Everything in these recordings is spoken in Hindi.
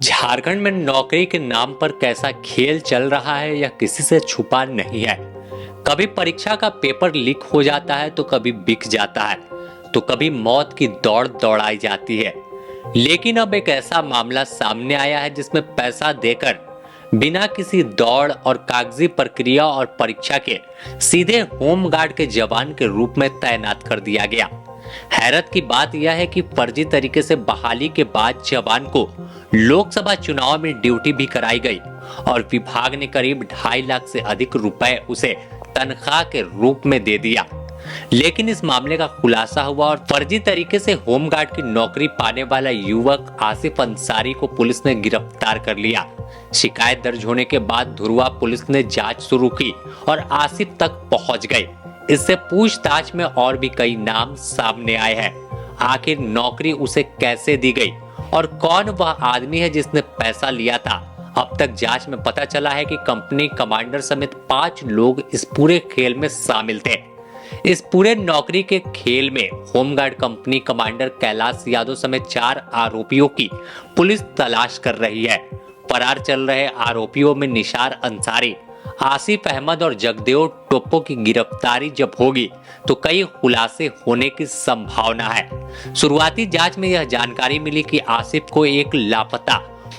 झारखंड में नौकरी के नाम पर कैसा खेल चल रहा है यह किसी से छुपा नहीं है। कभी परीक्षा का पेपर लीक हो जाता है तो कभी बिक जाता है तो कभी मौत की दौड़ दौड़ाई जाती है। लेकिन अब एक ऐसा मामला सामने आया है जिसमें पैसा देकर बिना किसी दौड़ और कागजी प्रक्रिया और परीक्षा के सीधे होमगार्ड के जवान के रूप में तैनात कर दिया गया। हैरत की बात यह है कि फर्जी तरीके से बहाली के बाद जवान को लोकसभा चुनाव में ड्यूटी भी कराई गई और विभाग ने करीब 2.5 लाख से अधिक रुपए उसे तनख्वाह के रूप में दे दिया। लेकिन इस मामले का खुलासा हुआ और फर्जी तरीके से होमगार्ड की नौकरी पाने वाला युवक आसिफ अंसारी को पुलिस ने गिरफ्तार कर लिया। शिकायत दर्ज होने के बाद धुरवा पुलिस ने जांच शुरू की और आसिफ तक पहुंच गई। इससे पूछताछ में और भी कई नाम सामने आए हैं। आखिर नौकरी उसे कैसे दी गई और कौन वह आदमी है जिसने पैसा लिया था? अब तक जांच में पता चला है कि कंपनी कमांडर समेत 5 लोग इस पूरे खेल में शामिल थे। इस पूरे नौकरी के खेल में home guard company commander Kailash Yadav समेत 4 आरोपियों की पुलिस तलाश कर रही है। फरार चल रहे आरोपियों में निसार अंसारी, आसिफ अहमद और जगदेव टोप्पो की गिरफ्तारी जब होगी तो कई खुलासे होने की संभावना है। शुरुआती जांच में यह जानकारी मिली कि आसिफ को एक लापता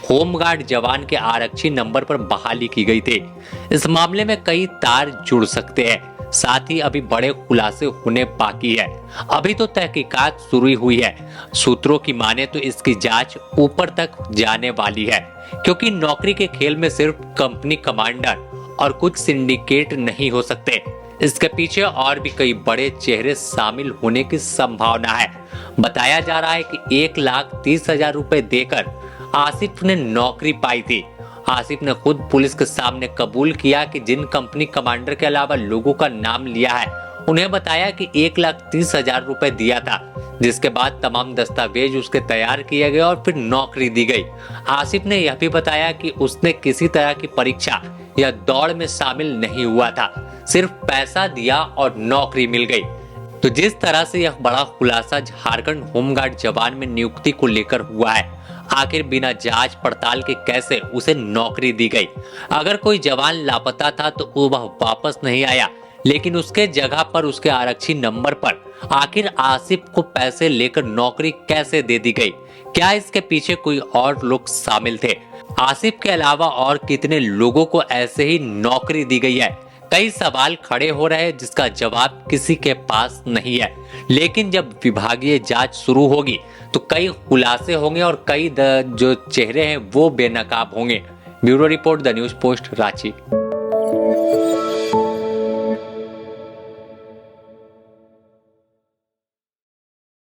होमगार्ड जवान के आरक्षी नंबर पर बहाली की गई थी। इस मामले में कई तार जुड़ सकते हैं, साथ ही अभी बड़े खुलासे होने बाकी है। अभी तो तहकीकात शुरू हुई है। सूत्रों की माने तो इसकी जांच ऊपर तक जाने वाली है, क्योंकि नौकरी के खेल में सिर्फ कंपनी कमांडर और कुछ सिंडिकेट नहीं हो सकते। इसके पीछे और भी कई बड़े चेहरे शामिल होने की संभावना है। बताया जा रहा है कि 1,30,000 रुपए देकर आसिफ ने नौकरी पाई थी। आसिफ ने खुद पुलिस के सामने कबूल किया कि जिन कंपनी कमांडर के अलावा लोगों का नाम लिया है उन्हें बताया कि 1,30,000 रुपए दिया था, जिसके बाद तमाम दस्तावेज उसके तैयार किए गए और फिर नौकरी दी गई। आसिफ ने यह भी बताया कि उसने किसी तरह की परीक्षा या दौड़ में शामिल नहीं हुआ था, सिर्फ पैसा दिया और नौकरी मिल गई। तो जिस तरह से यह बड़ा खुलासा झारखंड होमगार्ड जवान में नियुक्ति को लेकर हुआ है, आखिर बिना जांच पड़ताल के कैसे उसे नौकरी दी गई? अगर कोई जवान लापता था तो वह वापस नहीं आया, लेकिन उसके जगह पर उसके आरक्षी नंबर पर आखिर आसिफ को पैसे लेकर नौकरी कैसे दे दी गई? क्या इसके पीछे कोई और लोग शामिल थे? आसिफ के अलावा और कितने लोगों को ऐसे ही नौकरी दी गई है? कई सवाल खड़े हो रहे हैं जिसका जवाब किसी के पास नहीं है। लेकिन जब विभागीय जांच शुरू होगी तो कई खुलासे होंगे और कई जो चेहरे हैं वो बेनकाब होंगे। Bureau report, the news post, Ranchi.